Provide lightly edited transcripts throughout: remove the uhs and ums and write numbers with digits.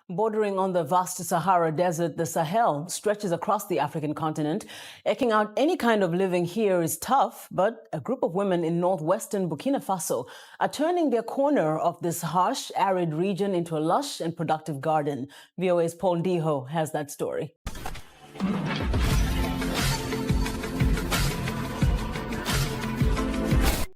Bordering on the vast Sahara Desert, the Sahel stretches across the African continent. Eking out any kind of living here is tough, but a group of women in northwestern Burkina Faso are turning their corner of this harsh, arid region into a lush and productive garden. VOA's Paul Diho has that story.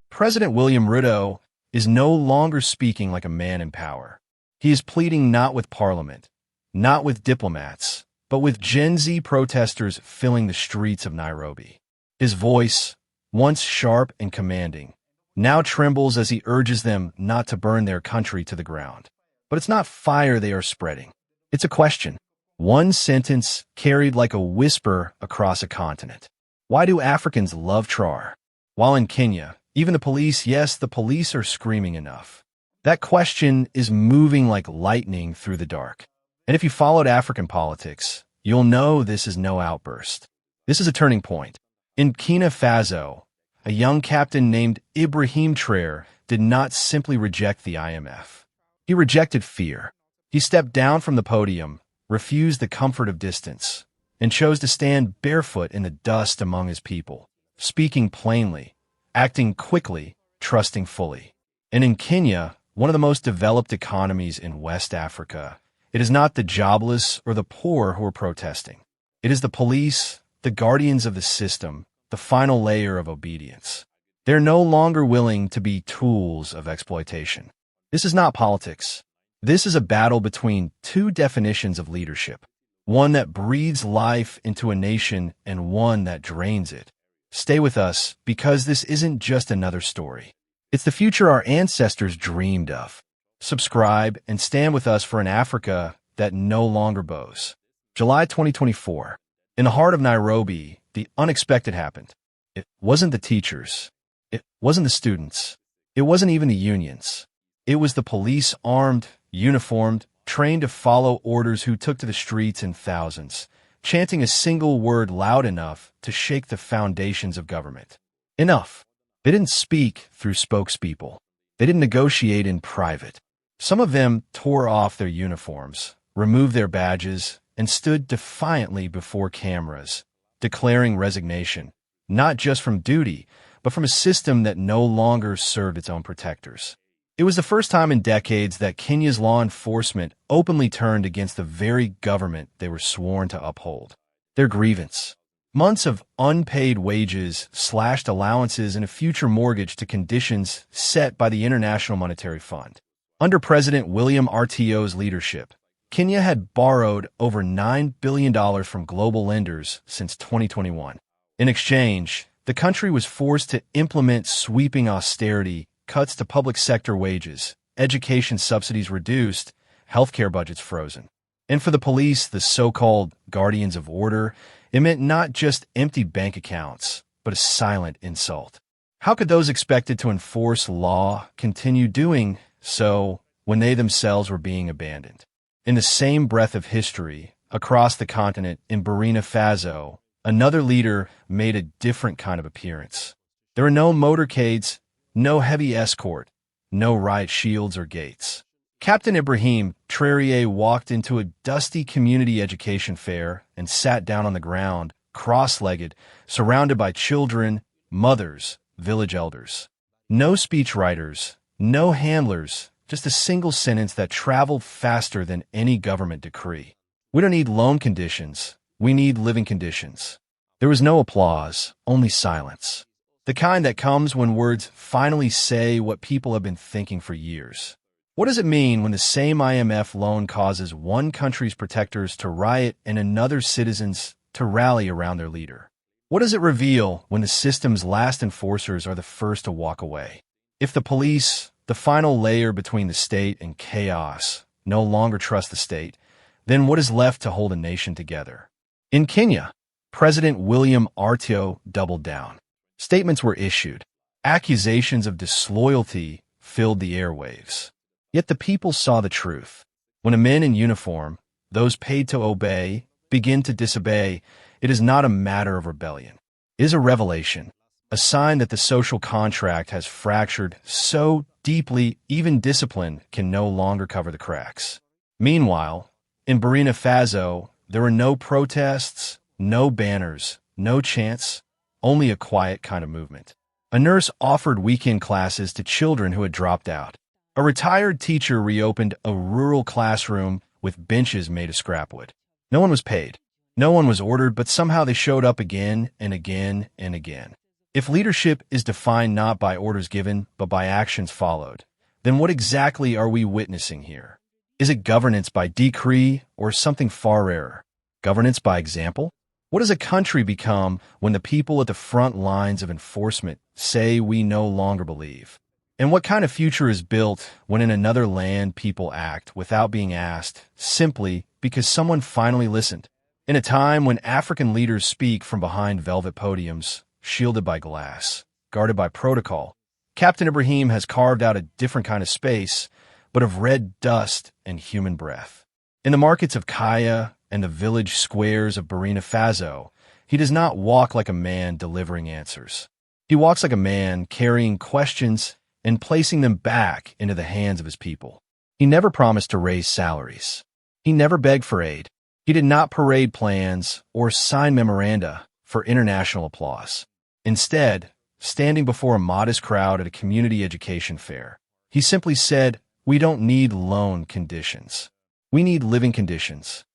President William Ruto is no longer speaking like a man in power. He is pleading not with parliament, not with diplomats, but with Gen Z protesters filling the streets of Nairobi. His voice, once sharp and commanding, now trembles as he urges them not to burn their country to the ground. But it's not fire they are spreading. It's a question. One sentence carried like a whisper across a continent. Why do Africans love Traor? While in Kenya, even the police, yes, the police are screaming enough. That question is moving like lightning through the dark. And if you followed African politics, you'll know this is no outburst. This is a turning point. In Burkina Faso, a young captain named Ibrahim Traor did not simply reject the IMF. He rejected fear. He stepped down from the podium, refused the comfort of distance, and chose to stand barefoot in the dust among his people, speaking plainly, acting quickly, trusting fully. And in Kenya, one of the most developed economies in West Africa, it is not the jobless or the poor who are protesting. It is the police, the guardians of the system, the final layer of obedience. They're no longer willing to be tools of exploitation. This is not politics. This is a battle between two definitions of leadership, one that breathes life into a nation and one that drains it. Stay with us, because this isn't just another story. It's the future our ancestors dreamed of. Subscribe and stand with us for an Africa that no longer bows. July 2024. In the heart of Nairobi, the unexpected happened. It wasn't the teachers. It wasn't the students. It wasn't even the unions. It was the police, armed, uniformed, trained to follow orders, who took to the streets in thousands, chanting a single word loud enough to shake the foundations of government. Enough. They didn't speak through spokespeople. They didn't negotiate in private. Some of them tore off their uniforms, removed their badges, and stood defiantly before cameras, declaring resignation, not just from duty, but from a system that no longer served its own protectors. It was the first time in decades that Kenya's law enforcement openly turned against the very government they were sworn to uphold. Their grievance: months of unpaid wages, slashed allowances, and a future mortgage to conditions set by the International Monetary Fund. Under President William Ruto's leadership, Kenya had borrowed over $9 billion from global lenders since 2021. In exchange, the country was forced to implement sweeping austerity, cuts to public sector wages, education subsidies reduced, healthcare budgets frozen. And for the police, the so-called guardians of order, it meant not just empty bank accounts, but a silent insult. How could those expected to enforce law continue doing so when they themselves were being abandoned? In the same breath of history, across the continent in Burkina Faso, another leader made a different kind of appearance. There were no motorcades, no heavy escort, no riot shields or gates. Captain Ibrahim Traoré walked into a dusty community education fair and sat down on the ground, cross-legged, surrounded by children, mothers, village elders. No speechwriters, no handlers, just a single sentence that traveled faster than any government decree. We don't need loan conditions. We need living conditions. There was no applause, only silence. The kind that comes when words finally say what people have been thinking for years. What does it mean when the same IMF loan causes one country's protectors to riot and another's citizens to rally around their leader? What does it reveal when the system's last enforcers are the first to walk away? If the police, the final layer between the state and chaos, no longer trust the state, then what is left to hold a nation together? In Kenya, President William Ruto doubled down. Statements were issued. Accusations of disloyalty filled the airwaves. Yet the people saw the truth. When a men in uniform, those paid to obey, begin to disobey, it is not a matter of rebellion. It is a revelation, a sign that the social contract has fractured so deeply even discipline can no longer cover the cracks. Meanwhile, In Burkina Faso, there were no protests, no banners, no chants, only a quiet kind of movement. A nurse offered weekend classes to children who had dropped out. A retired teacher reopened a rural classroom with benches made of scrapwood. No one was paid. No one was ordered, but somehow they showed up again and again and again. If leadership is defined not by orders given, but by actions followed, then what exactly are we witnessing here? Is it governance by decree or something far rarer? Governance by example? What does a country become when the people at the front lines of enforcement say we no longer believe? And what kind of future is built when in another land people act without being asked, simply because someone finally listened? In a time when African leaders speak from behind velvet podiums, shielded by glass, guarded by protocol, Captain Ibrahim has carved out a different kind of space, but of red dust and human breath. In the markets of Kaya and the village squares of Burkina Faso, he does not walk like a man delivering answers. He walks like a man carrying questions and placing them back into the hands of his people. He never promised to raise salaries. He never begged for aid. He did not parade plans or sign memoranda for international applause. Instead, standing before a modest crowd at a community education fair, he simply said, "We don't need loan conditions. We need living conditions."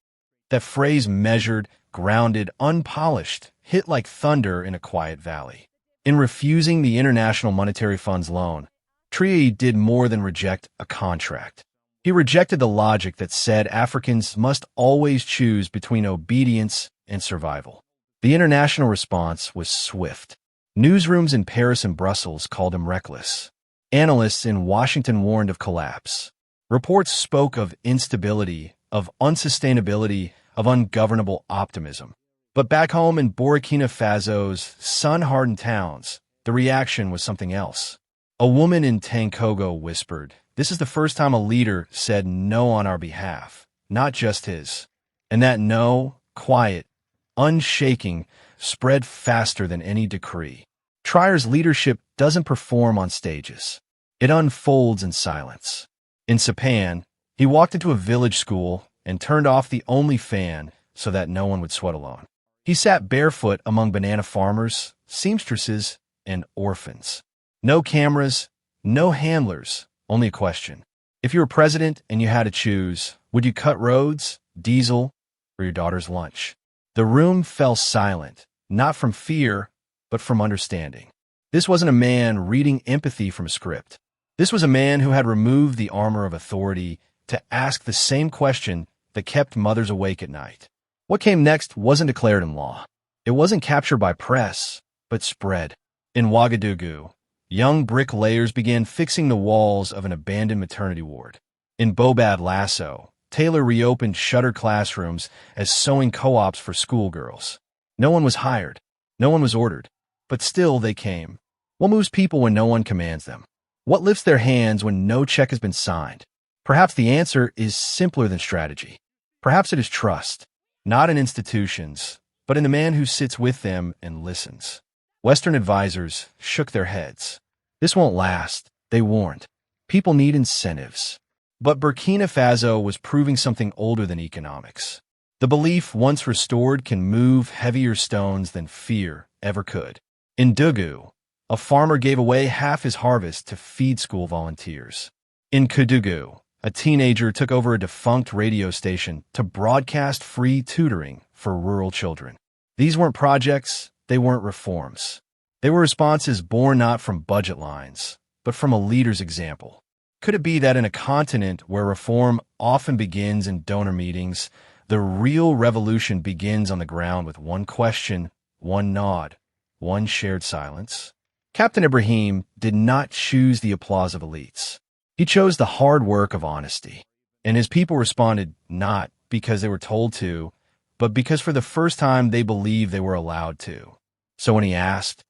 That phrase, measured, grounded, unpolished, hit like thunder in a quiet valley. In refusing the International Monetary Fund's loan, Traoré did more than reject a contract. He rejected the logic that said Africans must always choose between obedience and survival. The international response was swift. Newsrooms in Paris and Brussels called him reckless. Analysts in Washington warned of collapse. Reports spoke of instability, of unsustainability, of ungovernable optimism. But back home in Burkina Faso's sun-hardened towns, the reaction was something else. A woman in Tankogo whispered, "This is the first time a leader said no on our behalf, not just his." And that no, quiet, unshaking, spread faster than any decree. Traoré's leadership doesn't perform on stages. It unfolds in silence. In Sapan, he walked into a village school and turned off the only fan so that no one would sweat alone. He sat barefoot among banana farmers, seamstresses, and orphans. No cameras, no handlers, only a question. If you were president and you had to choose, would you cut roads, diesel, or your daughter's lunch? The room fell silent, not from fear, but from understanding. This wasn't a man reading empathy from a script. This was a man who had removed the armor of authority to ask the same question that kept mothers awake at night. What came next wasn't declared in law. It wasn't captured by press, but spread. In Ouagadougou, young bricklayers began fixing the walls of an abandoned maternity ward. In Bobad Lasso, Taylor reopened shuttered classrooms as sewing co-ops for schoolgirls. No one was hired. No one was ordered. But still they came. What moves people when no one commands them? What lifts their hands when no check has been signed? Perhaps the answer is simpler than strategy. Perhaps it is trust, not in institutions, but in the man who sits with them and listens. Western advisors shook their heads. This won't last, they warned. People need incentives. But Burkina Faso was proving something older than economics. The belief, once restored, can move heavier stones than fear ever could. In Dougou, a farmer gave away half his harvest to feed school volunteers. In Kédougou, a teenager took over a defunct radio station to broadcast free tutoring for rural children. These weren't projects, they weren't reforms. They were responses born not from budget lines, but from a leader's example. Could it be that in a continent where reform often begins in donor meetings, the real revolution begins on the ground with one question, one nod, one shared silence? Captain Ibrahim did not choose the applause of elites. He chose the hard work of honesty. And his people responded not because they were told to, but because for the first time they believed they were allowed to. So when he asked,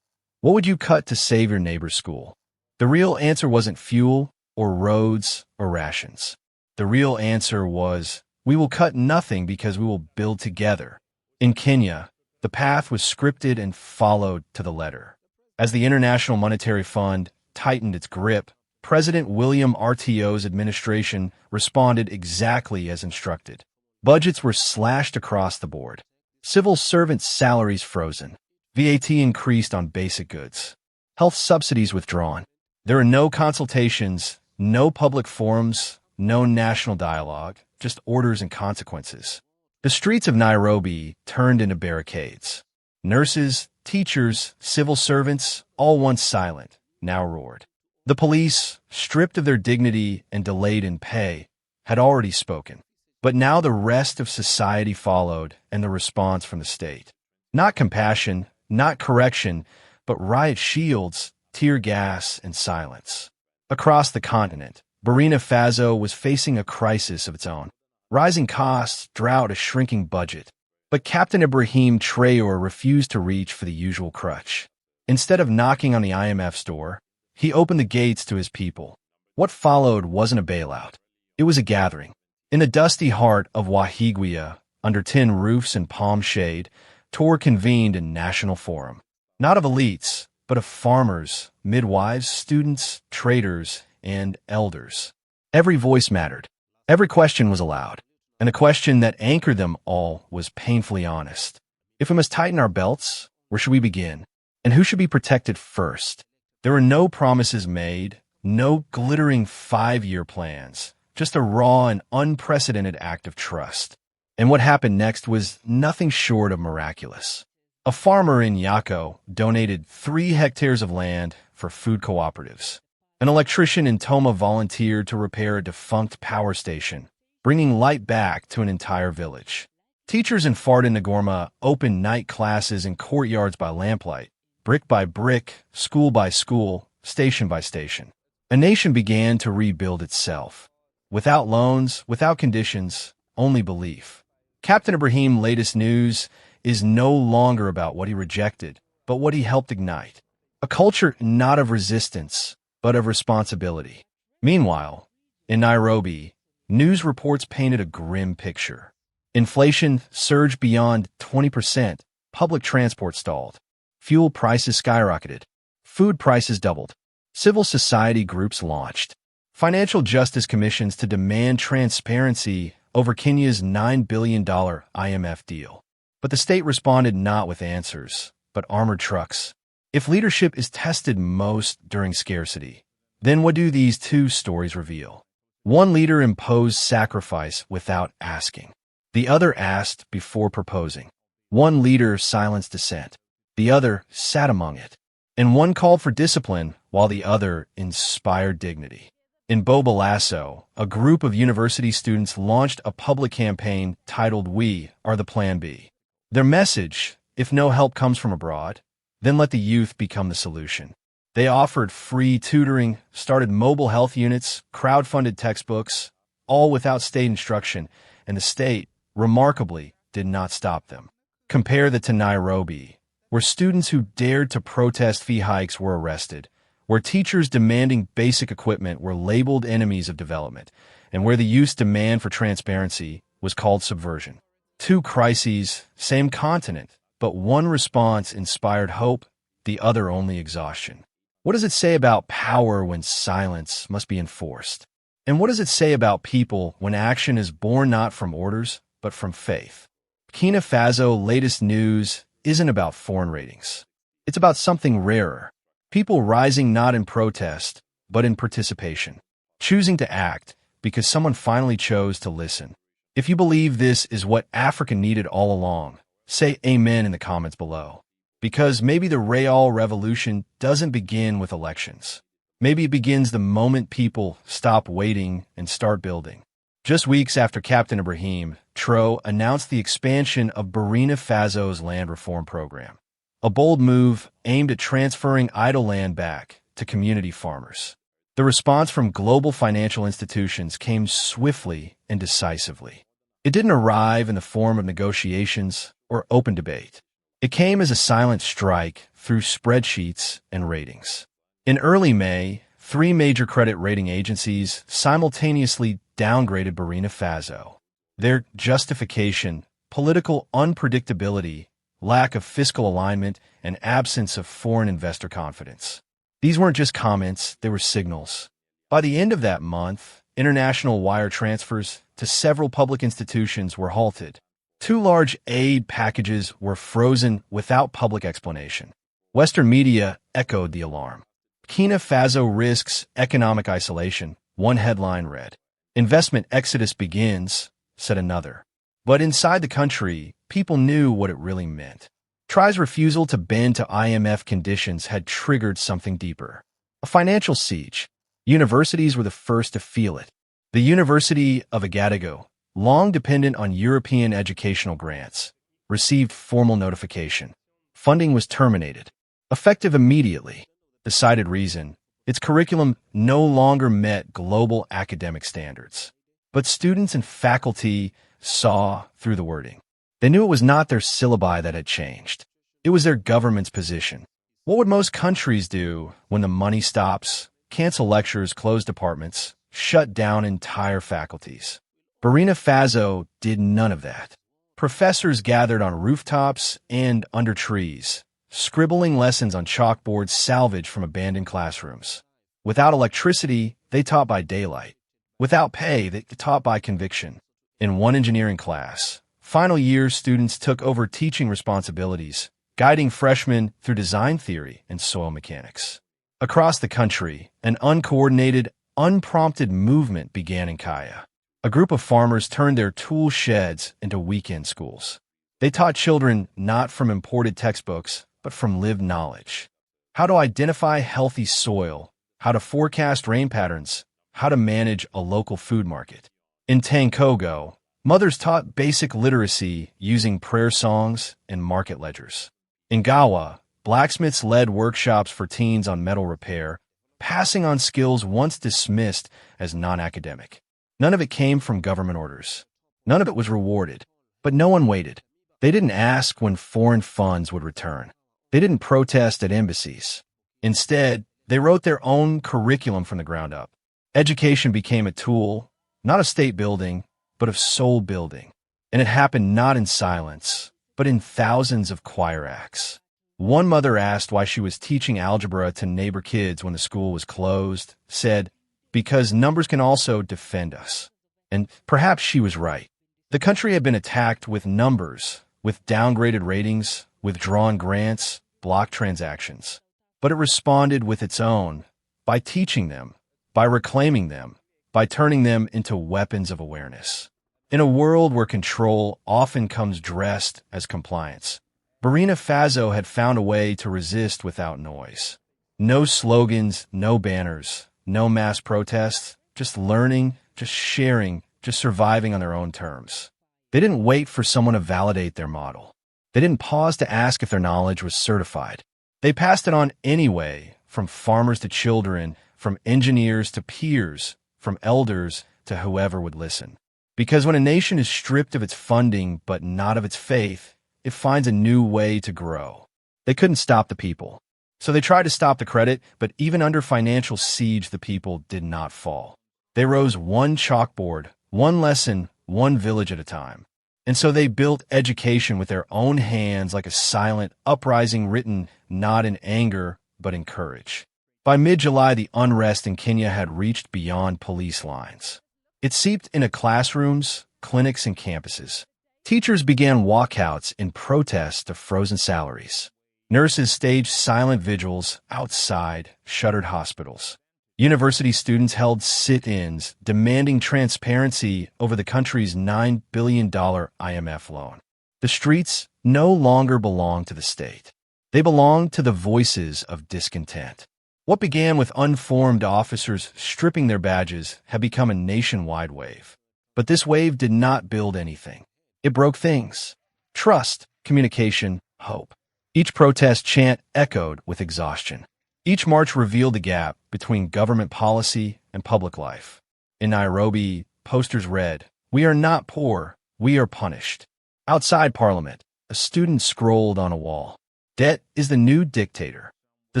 "What would you cut to save your neighbor's school?" the real answer wasn't fuel or roads or rations. The real answer was, "We will cut nothing because we will build together." In Kenya, the path was scripted and followed to the letter. As the International Monetary Fund tightened its grip, President William Rto's administration responded exactly as instructed. Budgets were slashed across the board. Civil servants' salaries frozen. VAT increased on basic goods. Health subsidies withdrawn. There are no consultations, no public forums, no national dialogue, just orders and consequences. The streets of Nairobi turned into barricades. Nurses, teachers, civil servants, all once silent, now roared. The police, stripped of their dignity and delayed in pay, had already spoken. But now the rest of society followed, and the response from the state. Not compassion, not correction, but riot shields, tear gas, and silence. Across the continent, Burkina Faso was facing a crisis of its own. Rising costs, drought, a shrinking budget. But Captain Ibrahim Traor refused to reach for the usual crutch. Instead of knocking on the IMF's door, he opened the gates to his people. What followed wasn't a bailout. It was a gathering. In the dusty heart of Wahigwea, under tin roofs and palm shade, Traor convened a national forum. Not of elites, but of farmers, midwives, students, traders, and elders. Every voice mattered. Every question was allowed. And the question that anchored them all was painfully honest. If we must tighten our belts, where should we begin? And who should be protected first? There were no promises made, no glittering 5-year plans. Just a raw and unprecedented act of trust. And what happened next was nothing short of miraculous. A farmer in Yako donated 3 hectares of land for food cooperatives. An electrician in Toma volunteered to repair a defunct power station, bringing light back to an entire village. Teachers in Farda Ngorma opened night classes in courtyards by lamplight, brick by brick, school by school, station by station. A nation began to rebuild itself. Without loans, without conditions, only belief. Captain Ibrahim's latest news is no longer about what he rejected, but what he helped ignite. A culture not of resistance, but of responsibility. Meanwhile, in Nairobi, news reports painted a grim picture. Inflation surged beyond 20%, public transport stalled, fuel prices skyrocketed, food prices doubled, civil society groups launched. Financial justice commissions to demand transparency over Kenya's $9 billion IMF deal. But the state responded not with answers, but armored trucks. If leadership is tested most during scarcity, then what do these 2 stories reveal? One leader imposed sacrifice without asking. The other asked before proposing. One leader silenced dissent. The other sat among it. And one called for discipline, while the other inspired dignity. In Bobolasso, a group of university students launched a public campaign titled "We Are the Plan B." Their message, if no help comes from abroad, then let the youth become the solution. They offered free tutoring, started mobile health units, crowdfunded textbooks, all without state instruction, and the state, remarkably, did not stop them. Compare that to Nairobi, where students who dared to protest fee hikes were arrested, where teachers demanding basic equipment were labeled enemies of development, and where the youth's demand for transparency was called subversion. 2 crises, same continent, but one response inspired hope, the other only exhaustion. What does it say about power when silence must be enforced? And what does it say about people when action is born not from orders, but from faith? Burkina Faso latest news isn't about foreign ratings. It's about something rarer. People rising not in protest, but in participation. Choosing to act because someone finally chose to listen. If you believe this is what Africa needed all along, say amen in the comments below. Because maybe the real revolution doesn't begin with elections. Maybe it begins the moment people stop waiting and start building. Just weeks after Captain Ibrahim Traor announced the expansion of Burkina Faso's land reform program. A bold move aimed at transferring idle land back to community farmers. The response from global financial institutions came swiftly and decisively. It didn't arrive in the form of negotiations or open debate. It came as a silent strike through spreadsheets and ratings. In early May, 3 major credit rating agencies simultaneously downgraded Burkina Faso. Their justification, political unpredictability, lack of fiscal alignment, and absence of foreign investor confidence. These weren't just comments, they were signals. By the end of that month, international wire transfers to several public institutions were halted. 2 large aid packages were frozen without public explanation. Western media echoed the alarm. Burkina Faso risks economic isolation, one headline read. Investment exodus begins, said another. But inside the country, people knew what it really meant. Traor's refusal to bend to IMF conditions had triggered something deeper. A financial siege. Universities were the first to feel it. The University of Ouagadougou, long dependent on European educational grants, received formal notification. Funding was terminated, effective immediately. The cited reason, its curriculum no longer met global academic standards. But students and faculty saw through the wording. They knew it was not their syllabi that had changed. It was their government's position. What would most countries do when the money stops, cancel lectures, close departments, shut down entire faculties? Burkina Faso did none of that. Professors gathered on rooftops and under trees, scribbling lessons on chalkboards salvaged from abandoned classrooms. Without electricity, they taught by daylight. Without pay, they taught by conviction. In one engineering class, final year students took over teaching responsibilities, guiding freshmen through design theory and soil mechanics. Across the country, an uncoordinated, unprompted movement began in Kaya. A group of farmers turned their tool sheds into weekend schools. They taught children not from imported textbooks, but from lived knowledge. How to identify healthy soil, how to forecast rain patterns, how to manage a local food market. In Tankogo, mothers taught basic literacy using prayer songs and market ledgers. In Gawa, blacksmiths led workshops for teens on metal repair, passing on skills once dismissed as non-academic. None of it came from government orders. None of it was rewarded. But no one waited. They didn't ask when foreign funds would return. They didn't protest at embassies. Instead, they wrote their own curriculum from the ground up. Education became a tool, not of state building, but of soul building. And it happened not in silence, but in thousands of choir acts. One mother asked why she was teaching algebra to neighbor kids when the school was closed, said, because numbers can also defend us. And perhaps she was right. The country had been attacked with numbers, with downgraded ratings, withdrawn grants, blocked transactions. But it responded with its own, by teaching them, by reclaiming them, by turning them into weapons of awareness. In a world where control often comes dressed as compliance, Burkina Faso had found a way to resist without noise. No slogans, no banners, no mass protests, just learning, just sharing, just surviving on their own terms. They didn't wait for someone to validate their model. They didn't pause to ask if their knowledge was certified. They passed it on anyway, from farmers to children, from engineers to peers, from elders to whoever would listen. Because when a nation is stripped of its funding but not of its faith, it finds a new way to grow. They couldn't stop the people. So they tried to stop the credit, but even under financial siege, the people did not fall. They rose one chalkboard, one lesson, one village at a time. And so they built education with their own hands like a silent uprising written not in anger, but in courage. By mid-July, the unrest in Kenya had reached beyond police lines. It seeped into classrooms, clinics, and campuses. Teachers began walkouts in protest of frozen salaries. Nurses staged silent vigils outside shuttered hospitals. University students held sit-ins demanding transparency over the country's $9 billion IMF loan. The streets no longer belonged to the state. They belonged to the voices of discontent. What began with unformed officers stripping their badges had become a nationwide wave. But this wave did not build anything. It broke things: trust, communication, hope. Each protest chant echoed with exhaustion. Each march revealed the gap between government policy and public life. In Nairobi, posters read, "We are not poor, we are punished." Outside Parliament, a student scrolled on a wall, "Debt is the new dictator." The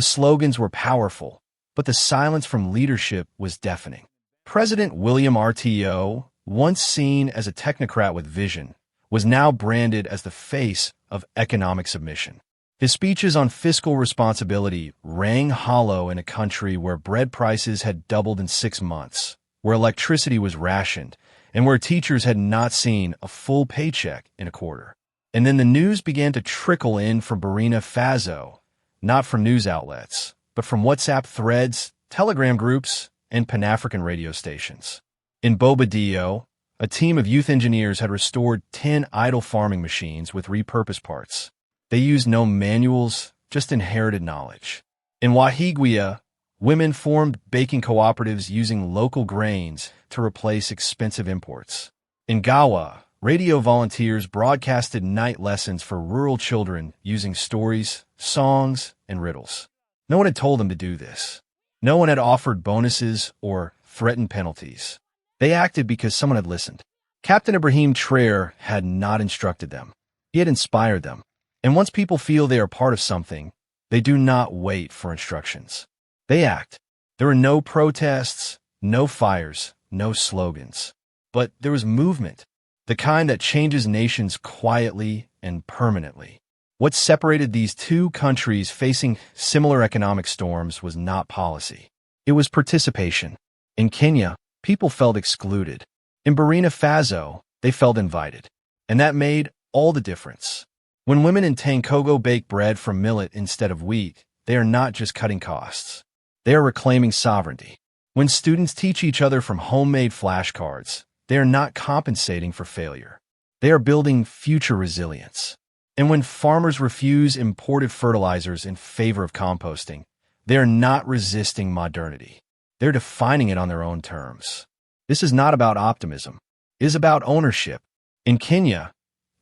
slogans were powerful, but the silence from leadership was deafening. President William Ruto, once seen as a technocrat with vision, was now branded as the face of economic submission. His speeches on fiscal responsibility rang hollow in a country where bread prices had doubled in 6 months, where electricity was rationed, and where teachers had not seen a full paycheck in a quarter. And then the news began to trickle in from Burkina Faso, not from news outlets, but from WhatsApp threads, Telegram groups, and Pan-African radio stations. In Bobadillo, a team of youth engineers had restored 10 idle farming machines with repurposed parts. They used no manuals, just inherited knowledge. In Wahiguia, women formed baking cooperatives using local grains to replace expensive imports. In Gawa, radio volunteers broadcasted night lessons for rural children using stories, songs, and riddles. No one had told them to do this. No one had offered bonuses or threatened penalties. They acted because someone had listened. Captain Ibrahim Traor had not instructed them. He had inspired them. And once people feel they are part of something, they do not wait for instructions. They act. There were no protests, no fires, no slogans. But there was movement, the kind that changes nations quietly and permanently. What separated these two countries facing similar economic storms was not policy. It was participation. In Kenya, people felt excluded. In Burkina Faso, they felt invited. And that made all the difference. When women in Tankogo bake bread from millet instead of wheat, they are not just cutting costs. They are reclaiming sovereignty. When students teach each other from homemade flashcards, they are not compensating for failure. They are building future resilience. And when farmers refuse imported fertilizers in favor of composting, they are not resisting modernity. They're defining it on their own terms. This is not about optimism. It is about ownership. In Kenya,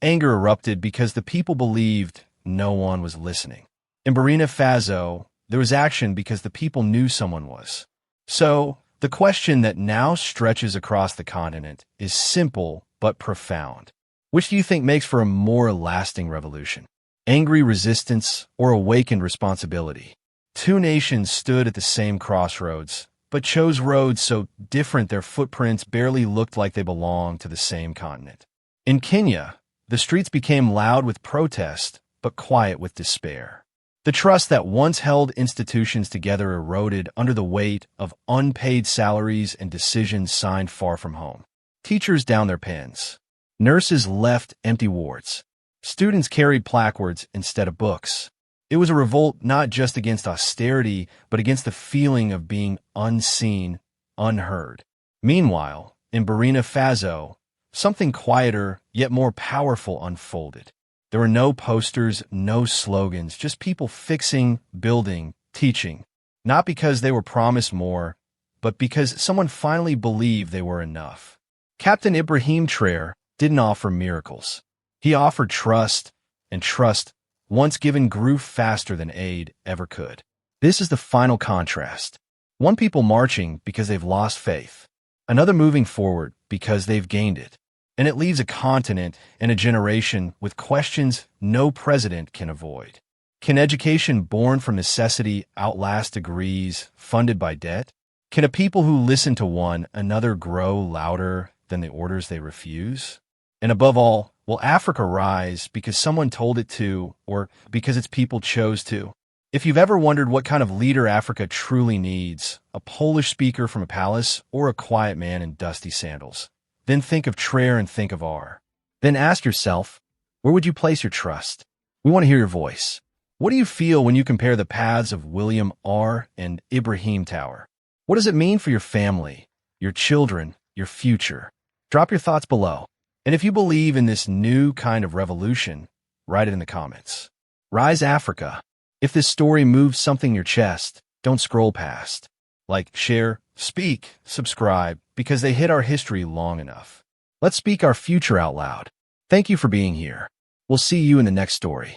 anger erupted because the people believed no one was listening. In Burkina Faso, there was action because the people knew someone was. So, the question that now stretches across the continent is simple but profound. Which do you think makes for a more lasting revolution? Angry resistance or awakened responsibility? Two nations stood at the same crossroads, but chose roads so different their footprints barely looked like they belonged to the same continent. In Kenya, the streets became loud with protest, but quiet with despair. The trust that once held institutions together eroded under the weight of unpaid salaries and decisions signed far from home. Teachers downed their pens. Nurses left empty wards. Students carried placards instead of books. It was a revolt not just against austerity, but against the feeling of being unseen, unheard. Meanwhile, in Burkina Faso, something quieter yet more powerful unfolded. There were no posters, no slogans, just people fixing, building, teaching. Not because they were promised more, but because someone finally believed they were enough. Captain Ibrahim Traor didn't offer miracles. He offered trust, and trust, once given, grew faster than aid ever could. This is the final contrast. One people marching because they've lost faith, another moving forward because they've gained it. And it leaves a continent and a generation with questions no president can avoid. Can education born from necessity outlast degrees funded by debt? Can a people who listen to one another grow louder than the orders they refuse? And above all, will Africa rise because someone told it to, or because its people chose to? If you've ever wondered what kind of leader Africa truly needs, a Polish speaker from a palace or a quiet man in dusty sandals, then think of Traor and think of R. Then ask yourself, where would you place your trust? We want to hear your voice. What do you feel when you compare the paths of William R. and Ibrahim Traor? What does it mean for your family, your children, your future? Drop your thoughts below. And if you believe in this new kind of revolution, write it in the comments. Rise Africa. If this story moves something in your chest, don't scroll past. Like, share, speak, subscribe, because they hid our history long enough. Let's speak our future out loud. Thank you for being here. We'll see you in the next story.